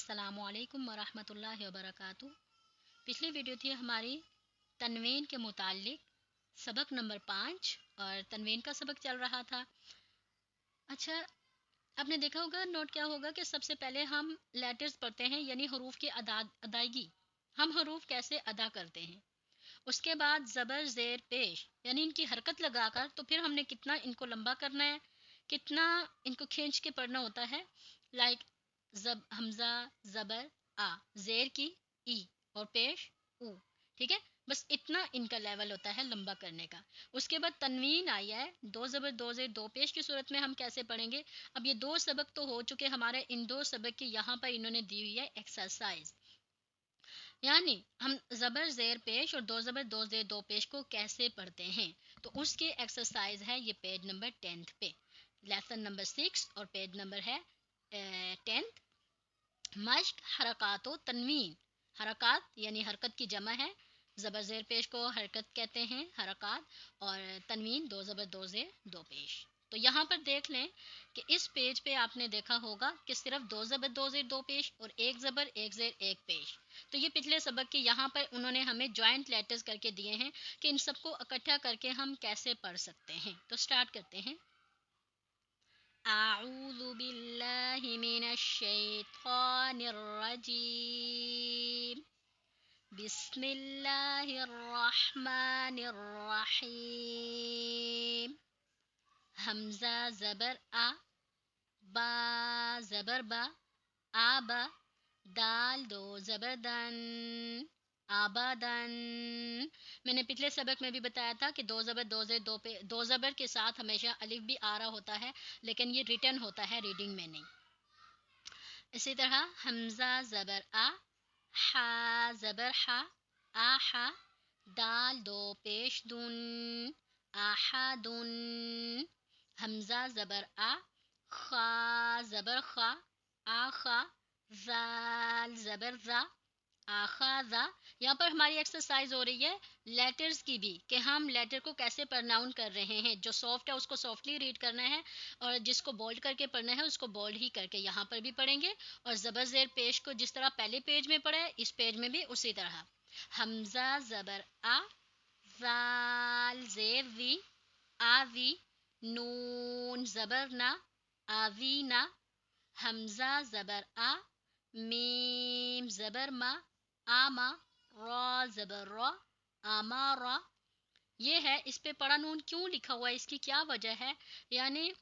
अस्सलामुअलैकुम वरहमतुल्लाहि वबरकातुहू। पिछली वीडियो थी हमारी तनवीन के मुतालिक, सबक नंबर 5 और तनवीन का सबक चल रहा था। अच्छा, आपने देखा होगा, नोट क्या होगा कि सबसे पहले हम लेटर्स पढ़ते हैं, यानी हरूफ की अदायगी, हम हरूफ कैसे अदा करते हैं। उसके बाद ज़बर ज़ेर पेश यानी इनकी हरकत लगाकर, तो फिर हमने कितना इनको लंबा करना है, कितना इनको खींच के पढ़ना होता है। लाइक हमजा ज़बर आ, ज़ेर की ई और पेश ऊ। ठीक है, बस इतना इनका लेवल होता है लंबा करने का। उसके बाद तनवीन आई है, दो ज़बर दो ज़ेर दो पेश की सूरत में हम कैसे पढ़ेंगे। अब ये दो सबक तो हो चुके हमारे, इन दो सबक की यहाँ पर इन्होंने दी हुई है एक्सरसाइज, यानी हम ज़बर ज़ेर पेश और दो ज़बर दो ज़ेर दो पेश को कैसे पढ़ते हैं। तो उसकी एक्सरसाइज है ये पेज नंबर 10 पे, लेसन नंबर 6 और पेज नंबर है 10। मश्क हरकात तनवीन, हरकात यानी हरकत की जमा है, ज़बर ज़ेर पेश को हरकत कहते हैं, हरकात, और तनवीन दो ज़बर दो ज़ेर दो पेश। तो यहाँ पर देख लें कि इस पेज पे आपने देखा होगा कि सिर्फ दो ज़बर दो ज़ेर दो पेश और एक ज़बर एक ज़ेर एक पेश। तो ये पिछले सबक के यहाँ पर उन्होंने हमें जॉइंट लेटर्स करके दिए हैं कि इन सबको इकट्ठा करके हम कैसे पढ़ सकते हैं। तो स्टार्ट करते हैं। अऊज़ु बिल्लाहि मिनश शैतानिर रजीम, बिस्मिल्लाहिर रहमानिर रहीम। हमजा ज़बर आ, बा ज़बर बा, आबा, दाल दो ज़बर दन, आबादन। मैंने पिछले सबक में भी बताया था कि दो ज़बर दो ज़ेर दो पे दो ज़बर के साथ हमेशा अलिफ भी आ रहा होता है, लेकिन ये रिटर्न होता है, रीडिंग में नहीं। इसी तरह हमजा ज़बर आ, हा ज़बर हा, आहा, दाल दो पेश दुन, आहादुन। हमजा ज़बर आ, खा ज़बर खा, आखा, ज़ाल ज़बर ज़ा, आखाज़ा। यहाँ पर हमारी एक्सरसाइज हो रही है लेटर्स की भी, कि हम लेटर को कैसे प्रोनाउन कर रहे हैं। जो सॉफ्ट है उसको सॉफ्टली रीड करना है, और जिसको बोल्ड करके पढ़ना है उसको बोल्ड ही करके यहाँ पर भी पढ़ेंगे। और ज़बर ज़ेर पेश को जिस तरह पहले पेज में पढ़ा है, इस पेज में भी उसी तरह। हमजा ज़बर आ, ज़ाल ज़ेर ज़ी, आज़ी, नून ज़बर ना, आज़ीना। हमजा ज़बर आ, मीम ज़बर मा, आमा, रा ज़बर रा, आमारा। ये है, इस पे पड़ा नून क्यों लिखा हुआ है, इसकी क्या वजह है। यानी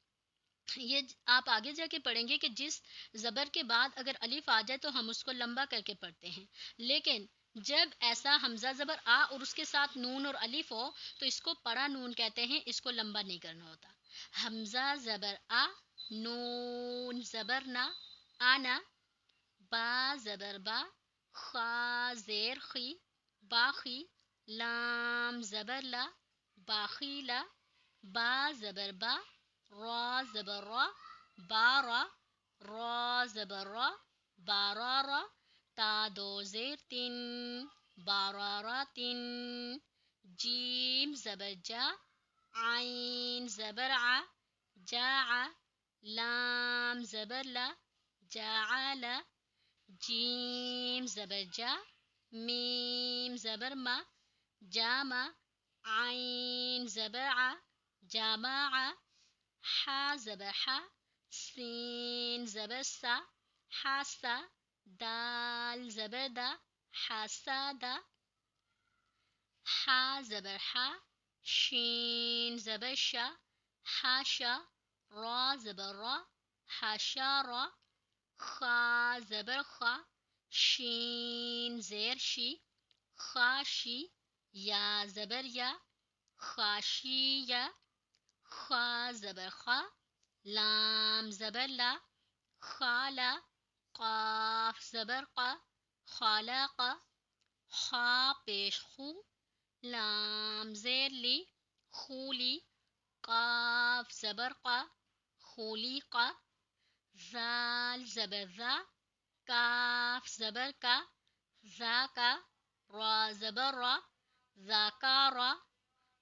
ये आप आगे जाके पढ़ेंगे कि जिस ज़बर के बाद अगर अलिफ आ जाए तो हम उसको लंबा करके पढ़ते हैं, लेकिन जब ऐसा हमजा ज़बर आ और उसके साथ नून और अलिफ हो तो इसको पड़ा नून कहते हैं, इसको लंबा नहीं करना होता। हमजा ज़बर आ, नून ज़बर ना, आना, बा ज़बर बा, खा ज़ेर खी, बाखी, लाम ज़बर ला, बाखीला, बा ज़बर बा, रा ज़बर रा, बारा, रा ज़बर रा, बारारा, ता दो ज़ेर तिन, बारारा तिन। जीम ज़बर जा, आइन ज़बर आ, जा, लाम ज़बर ला, जाला, जीम ज़बर जा, मीम ज़बर मा, जामा, आइन ज़बर आ, जामा, हा ज़बर हा, सीन ज़बर सा, हासा, दाल ज़बर दा, हासादा। हा ज़बर हा, शीन ज़बर शा, हाशा, रा ज़बर रा, हाशारा। खा ज़बर खा, शीन ज़ेर शी, खाशी, या ज़बर या, खाशिया। खा ज़बर खा, लाम ज़बर ला, खाला, काफ ज़बर का, खालाका। खा पेश खू, लाम ज़ेर ली, खूली, काफ ज़बर का, खूली का। ज़ाल ज़बर ज़ा, काफ ज़बर का, ज़ाका, रा ज़बर रा, ज़ाकारा,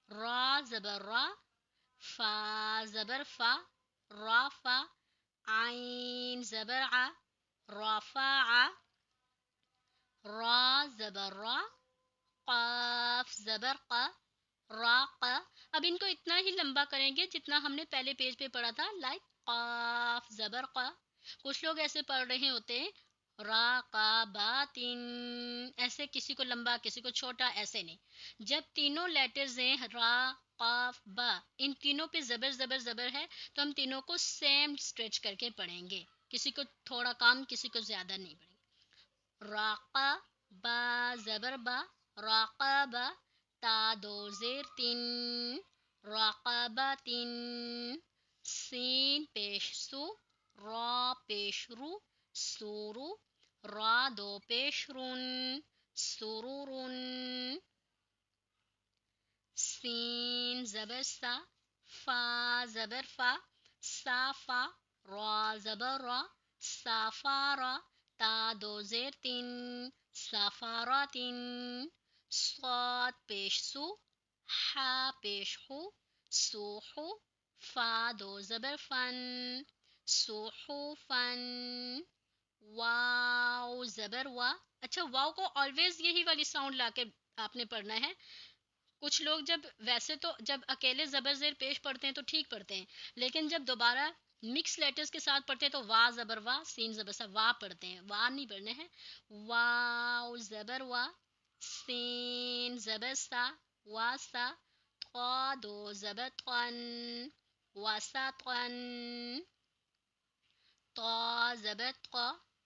रा ज़बर रा, फा ज़बर फा, राफा, आइन ज़बर आ, رفع، را زبر را، قاف زبر قا، راق. اب ان کو اتنا ہی لمبا کریں گے جتنا ہم نے پہلے پیج پہ پڑھا تھا، لائک قاف زبر قا. کچھ لوگ ایسے پڑھ رہے ہوتے ہیں راقاباتن، ایسے کسی کو لمبا کسی کو چھوٹا، ایسے نہیں. جب تینوں لیٹرز ہیں را قاف با، ان تینوں پہ زبر زبر زبر ہے تو ہم تینوں کو سیم اسٹریچ کر کے پڑھیں گے. کسی کو تھوڑا کام کسی کو زیادہ نہیں پڑھیں گے. راقا با زبر با، راقابا، تا دو زیر تین، راقاباتن. سین پیش سو، را پیش رو، سورو، را دو پیش رون، سرورن. سین زبر سا، فا زبر فا، صافا، را زبر را، صافارا، تا دو زیر تین، صافاراتن. صاد پیش سو، حا پیش خو، سوحو، فا دو زبر فن، سوحوفن. واو زبر وا. اچھا واو کو آلویز یہی والی ساؤنڈ لا کے آپ نے پڑھنا ہے. کچھ لوگ جب ویسے تو جب اکیلے زبر زیر پیش پڑھتے ہیں تو ٹھیک پڑھتے ہیں، لیکن جب دوبارہ مکس لیٹرز کے ساتھ پڑھتے ہیں تو وا زبر وا، سین زبر سا، وا پڑھتے ہیں، وا نہیں پڑھنے ہیں. واو زبر وا، سین زبر سا، واسا، طا دو زبر طن، واسطن. طا زبر طا،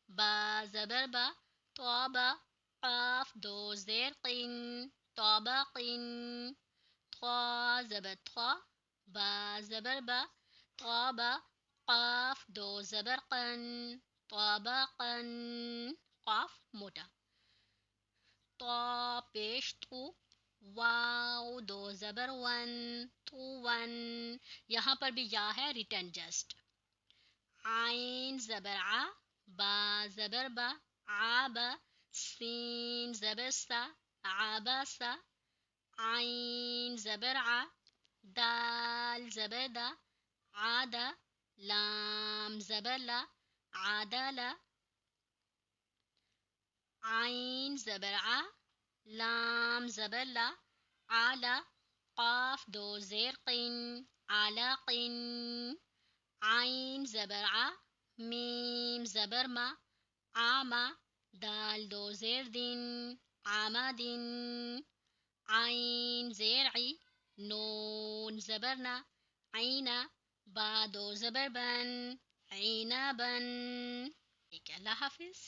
با زبر با، طابا، قاف دو زیر قین، طابقین. طا زبر طا، با زبر با، طابا، قاف دو زبر قن، طابقن. قاف موٹا. طا پیش تو، واو دو زبر ون، تو ون. یہاں پر بھی یا ہے، ریٹن جسٹ. عین زبر ع، با زبر با، عابا، سین زبر سا، عاباسا، عین زبر ع. دال زبر دا، عادا، لام زبر لا، عادلا. عین زبر ع، لام زبر لا، عالا، قاف دو زیر قین، عالاقین. عین زبر ع، میم زبر ما، عاما، دال دو زیر دین، عامدین. عین زیر عی، نون زبرنا، عینا، با دو زبر بن، عینبن. ٹھیک ہے، اللہ حافظ.